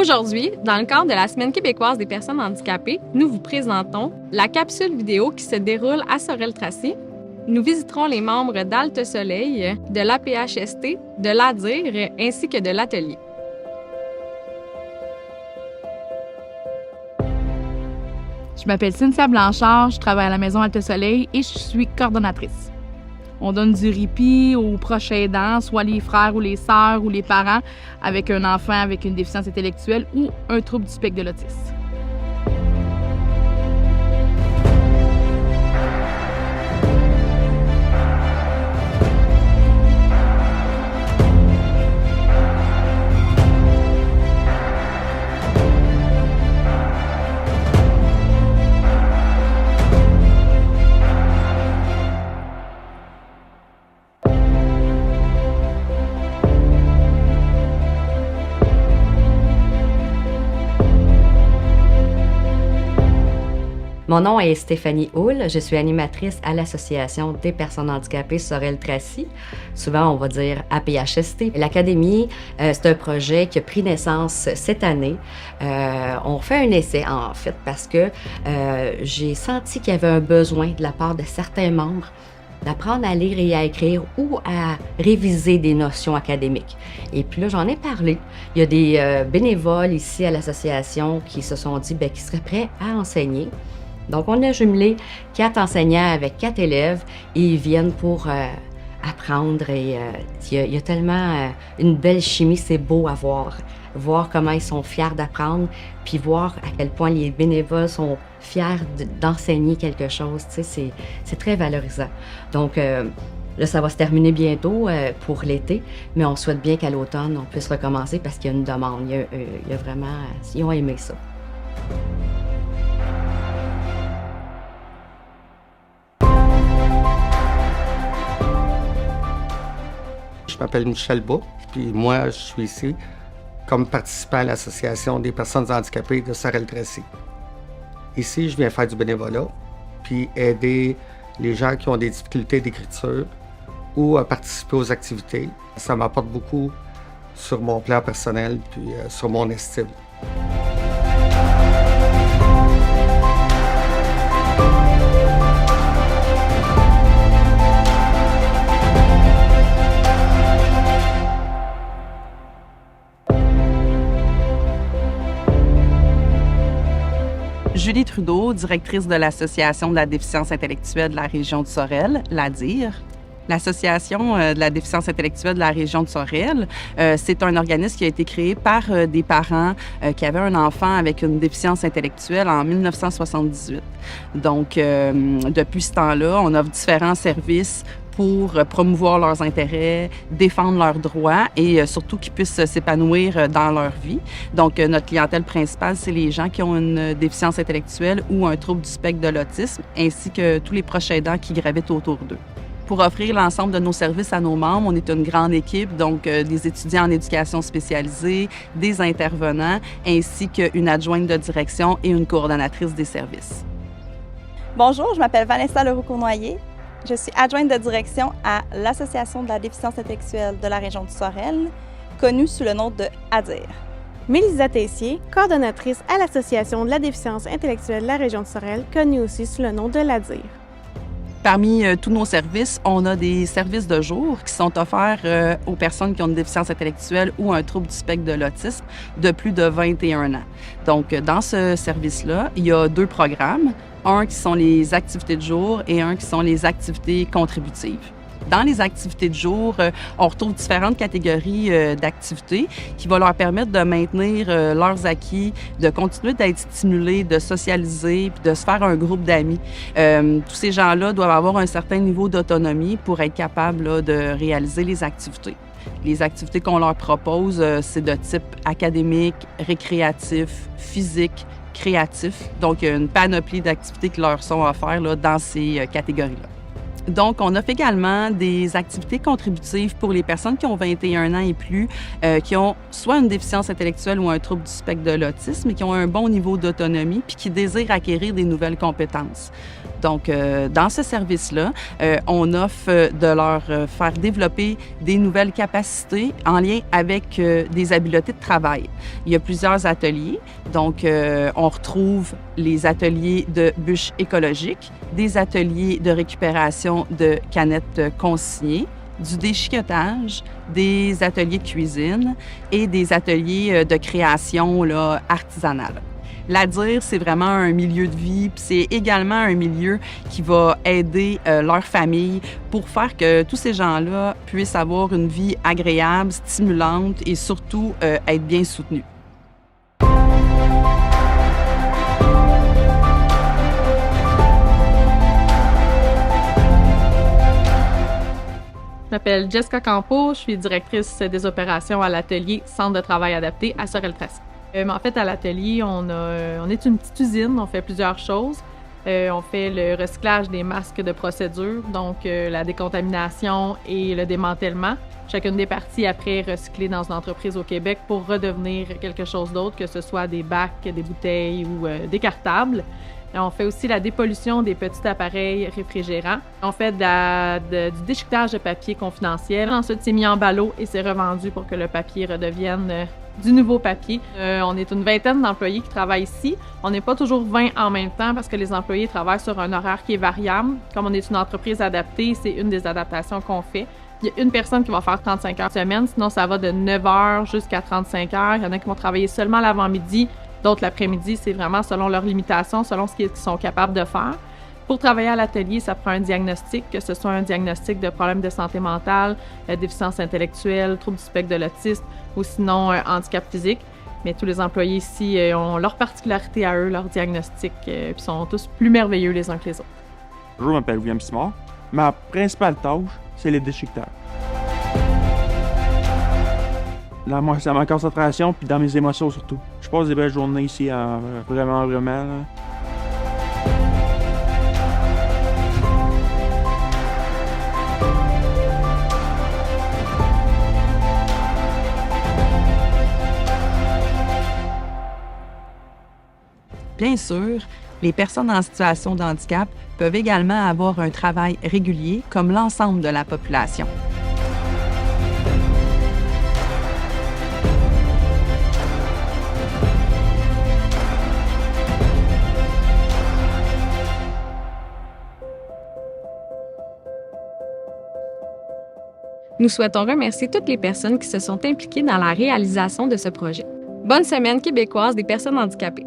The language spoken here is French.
Aujourd'hui, dans le cadre de la Semaine québécoise des personnes handicapées, nous vous présentons la capsule vidéo qui se déroule à Sorel-Tracy. Nous visiterons les membres d'Alte Soleil, de l'APHST, de l'ADIR ainsi que de l'Atelier. Je m'appelle Cynthia Blanchard, je travaille à la Maison Alte Soleil et je suis coordonnatrice. On donne du répit aux proches aidants, soit les frères ou les sœurs ou les parents avec un enfant avec une déficience intellectuelle ou un trouble du spectre de l'autisme. Mon nom est Stéphanie Houle, je suis animatrice à l'Association des personnes handicapées Sorel-Tracy, souvent on va dire APHST. L'Académie, c'est un projet qui a pris naissance cette année. On fait un essai en fait parce que j'ai senti qu'il y avait un besoin de la part de certains membres d'apprendre à lire et à écrire ou à réviser des notions académiques. Et puis là, j'en ai parlé. Il y a des bénévoles ici à l'association qui se sont dit qu'ils seraient prêts à enseigner. Donc, on a jumelé 4 enseignants avec 4 élèves et ils viennent pour apprendre. Et il y a tellement une belle chimie, c'est beau à voir. Voir comment ils sont fiers d'apprendre, puis voir à quel point les bénévoles sont fiers d'enseigner quelque chose. Tu sais, c'est très valorisant. Donc, là, ça va se terminer bientôt pour l'été, mais on souhaite bien qu'à l'automne, on puisse recommencer parce qu'il y a une demande. Il y a vraiment... Ils ont aimé ça. Je m'appelle Michel Beau, puis moi, je suis ici comme participant à l'Association des personnes handicapées de Sorel-Tracy. Ici, je viens faire du bénévolat, puis aider les gens qui ont des difficultés d'écriture ou à participer aux activités. Ça m'apporte beaucoup sur mon plan personnel, puis sur mon estime. Julie Trudeau, directrice de l'Association de la déficience intellectuelle de la région de Sorel, l'ADIR. L'Association de la déficience intellectuelle de la région de Sorel, c'est un organisme qui a été créé par des parents qui avaient un enfant avec une déficience intellectuelle en 1978. Donc, depuis ce temps-là, on offre différents services pour promouvoir leurs intérêts, défendre leurs droits et surtout qu'ils puissent s'épanouir dans leur vie. Donc, notre clientèle principale, c'est les gens qui ont une déficience intellectuelle ou un trouble du spectre de l'autisme, ainsi que tous les proches aidants qui gravitent autour d'eux. Pour offrir l'ensemble de nos services à nos membres, on est une grande équipe, donc des étudiants en éducation spécialisée, des intervenants, ainsi qu'une adjointe de direction et une coordonnatrice des services. Bonjour, je m'appelle Vanessa Leroux-Cournoyer. Je suis adjointe de direction à l'Association de la déficience intellectuelle de la région de Sorel, connue sous le nom de ADIR. Mélisa Tessier, coordonnatrice à l'Association de la déficience intellectuelle de la région de Sorel, connue aussi sous le nom de l'ADIR. Parmi tous nos services, on a des services de jour qui sont offerts aux personnes qui ont une déficience intellectuelle ou un trouble du spectre de l'autisme de plus de 21 ans. Donc, dans ce service-là, il y a 2 programmes, un qui sont les activités de jour et un qui sont les activités contributives. Dans les activités de jour, on retrouve différentes catégories d'activités qui vont leur permettre de maintenir leurs acquis, de continuer d'être stimulés, de socialiser, puis de se faire un groupe d'amis. Tous ces gens-là doivent avoir un certain niveau d'autonomie pour être capables là, de réaliser les activités. Les activités qu'on leur propose, c'est de type académique, récréatif, physique, créatif. Donc, il y a une panoplie d'activités qui leur sont offertes là, dans ces catégories-là. Donc, on offre également des activités contributives pour les personnes qui ont 21 ans et plus, qui ont soit une déficience intellectuelle ou un trouble du spectre de l'autisme, et qui ont un bon niveau d'autonomie puis qui désirent acquérir des nouvelles compétences. Donc, dans ce service-là, on offre de leur faire développer des nouvelles capacités en lien avec des habiletés de travail. Il y a plusieurs ateliers. Donc, on retrouve les ateliers de bûches écologiques, des ateliers de récupération de canettes consignées, du déchiquetage, des ateliers de cuisine et des ateliers de création là, artisanale. L'ADIR, c'est vraiment un milieu de vie, puis c'est également un milieu qui va aider leur famille pour faire que tous ces gens-là puissent avoir une vie agréable, stimulante et surtout être bien soutenus. Je m'appelle Jessica Campo, je suis directrice des opérations à l'atelier Centre de travail adapté à Sorel-Tracy. En fait, à l'atelier, on est une petite usine, on fait plusieurs choses. On fait le recyclage des masques de procédure, donc la décontamination et le démantèlement. Chacune des parties après est recyclée dans une entreprise au Québec pour redevenir quelque chose d'autre, que ce soit des bacs, des bouteilles ou des cartables. On fait aussi la dépollution des petits appareils réfrigérants. On fait du déchiquetage de papier confidentiel. Ensuite, c'est mis en ballot et c'est revendu pour que le papier redevienne du nouveau papier. On est une vingtaine d'employés qui travaillent ici. On n'est pas toujours 20 en même temps parce que les employés travaillent sur un horaire qui est variable. Comme on est une entreprise adaptée, c'est une des adaptations qu'on fait. Il y a une personne qui va faire 35 heures semaine, sinon ça va de 9 heures jusqu'à 35 heures. Il y en a qui vont travailler seulement l'avant-midi, d'autres l'après-midi. C'est vraiment selon leurs limitations, selon ce qu'ils sont capables de faire. Pour travailler à l'atelier, ça prend un diagnostic, que ce soit un diagnostic de problèmes de santé mentale, déficience intellectuelle, trouble du spectre de l'autisme ou sinon handicap physique. Mais tous les employés ici ont leur particularité à eux, leur diagnostic, puis sont tous plus merveilleux les uns que les autres. Je m'appelle William Simard. Ma principale tâche, c'est le déchiquetage. C'est ma concentration, puis dans mes émotions surtout. Je passe des belles journées ici, vraiment. Là. Bien sûr, les personnes en situation de handicap peuvent également avoir un travail régulier comme l'ensemble de la population. Nous souhaitons remercier toutes les personnes qui se sont impliquées dans la réalisation de ce projet. Bonne semaine québécoise des personnes handicapées.